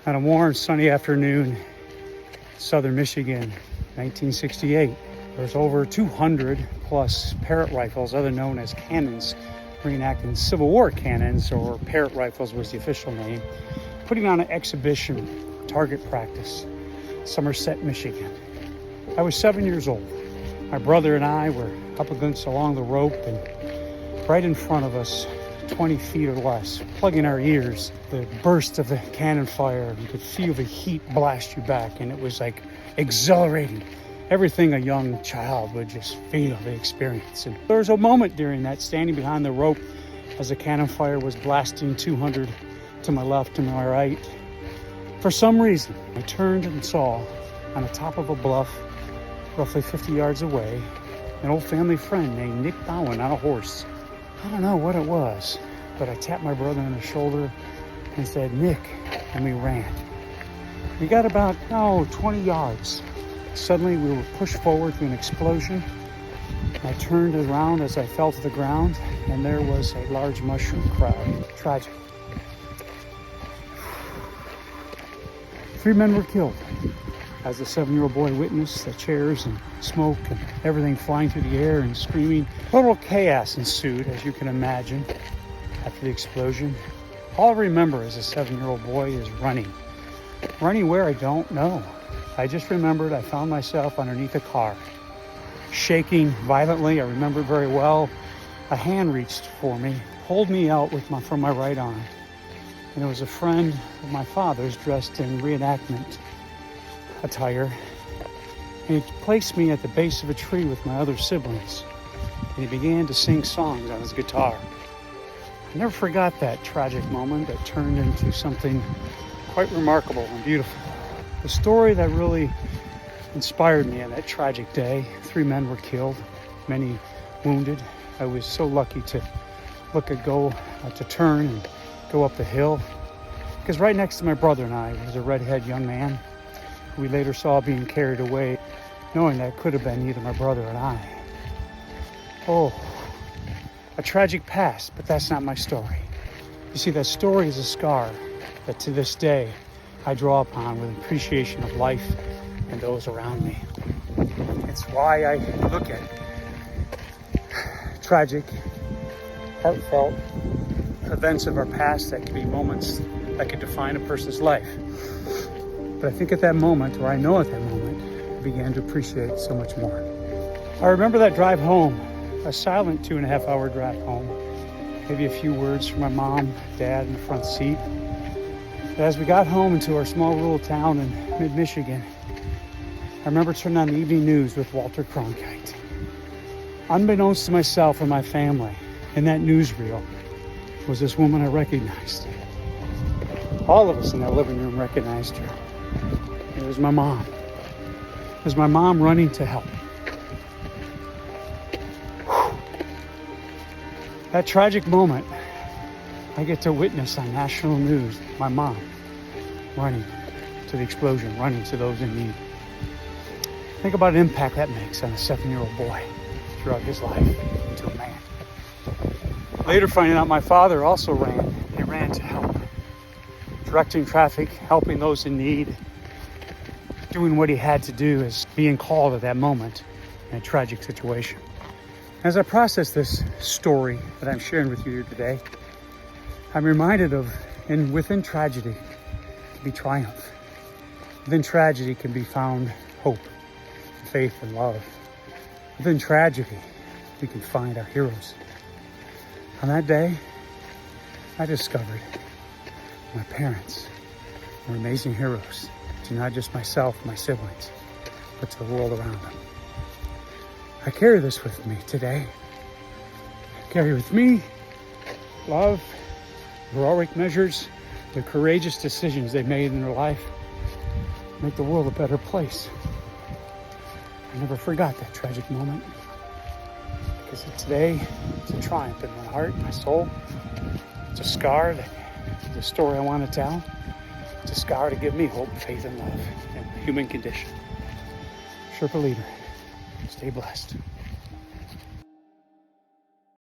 On a warm, sunny afternoon, southern Michigan, 1968. There's over 200 plus Parrott rifles, other known as cannons, reenacting Civil War cannons, or Parrott rifles was the official name, putting on an exhibition target practice, Summerset, Michigan. I was 7 years old. My brother and I were up against along the rope, and right in front of us, 20 feet or less, plugging our ears, the burst of the cannon fire. You could feel the heat blast you back, and it was like exhilarating. Everything a young child would just feel, the experience. And there was a moment during that, standing behind the rope as the cannon fire was blasting 200 to my left and my right. For some reason, I turned and saw on the top of a bluff, roughly 50 yards away, an old family friend named Nick Bowen on a horse. I don't know what it was, but I tapped my brother on the shoulder and said, "Nick," and we ran. We got about 20 yards. Suddenly we were pushed forward through an explosion. I turned around as I fell to the ground, and there was a large mushroom crowd. Tragic. 3 men were killed as the 7-year-old boy witnessed the chairs and smoke and everything flying through the air and screaming. Total chaos ensued, as you can imagine, after the explosion. All I remember as a 7-year-old boy is running. Running where, I don't know. I just remembered I found myself underneath a car, shaking violently. I remember very well. A hand reached for me, pulled me out from my right arm. And it was a friend of my father's dressed in reenactment attire. And he placed me at the base of a tree with my other siblings. And he began to sing songs on his guitar. I never forgot that tragic moment that turned into something quite remarkable and beautiful. The story that really inspired me on that tragic day: 3 men were killed, many wounded. I was so lucky to to turn and go up the hill, because right next to my brother and I was a redhead young man who we later saw being carried away, knowing that could have been either my brother and I. Oh, a tragic past, but that's not my story. You see, that story is a scar that to this day I draw upon with appreciation of life and those around me. It's why I look at tragic, heartfelt events of our past that can be moments that could define a person's life. But I think at that moment, or I know at that moment, I began to appreciate so much more. I remember that drive home, a silent 2.5-hour drive home. Maybe a few words from my mom, dad in the front seat. But as we got home into our small rural town in mid-Michigan, I remember turning on the evening news with Walter Cronkite. Unbeknownst to myself and my family, in that newsreel was this woman I recognized. All of us in that living room recognized her. It was my mom. It was my mom running to help. Whew. That tragic moment, I get to witness on national news, my mom running to the explosion, running to those in need. Think about the impact that makes on a 7-year-old boy throughout his life into a man. Later finding out my father also ran. He ran to help, directing traffic, helping those in need, doing what he had to do as being called at that moment in a tragic situation. As I process this story that I'm sharing with you here today, I'm reminded of, and within tragedy can be triumph. Within tragedy can be found hope, faith, and love. Within tragedy, we can find our heroes. On that day, I discovered my parents were amazing heroes to not just myself and my siblings, but to the world around them. I carry this with me today. I carry with me love, heroic measures, the courageous decisions they made in their life make the world a better place. I never forgot that tragic moment, because today it's a triumph in my heart, my soul. It's a scar, the story I want to tell. It's a scar to give me hope, faith, and love in the human condition. Sherpa leader, stay blessed.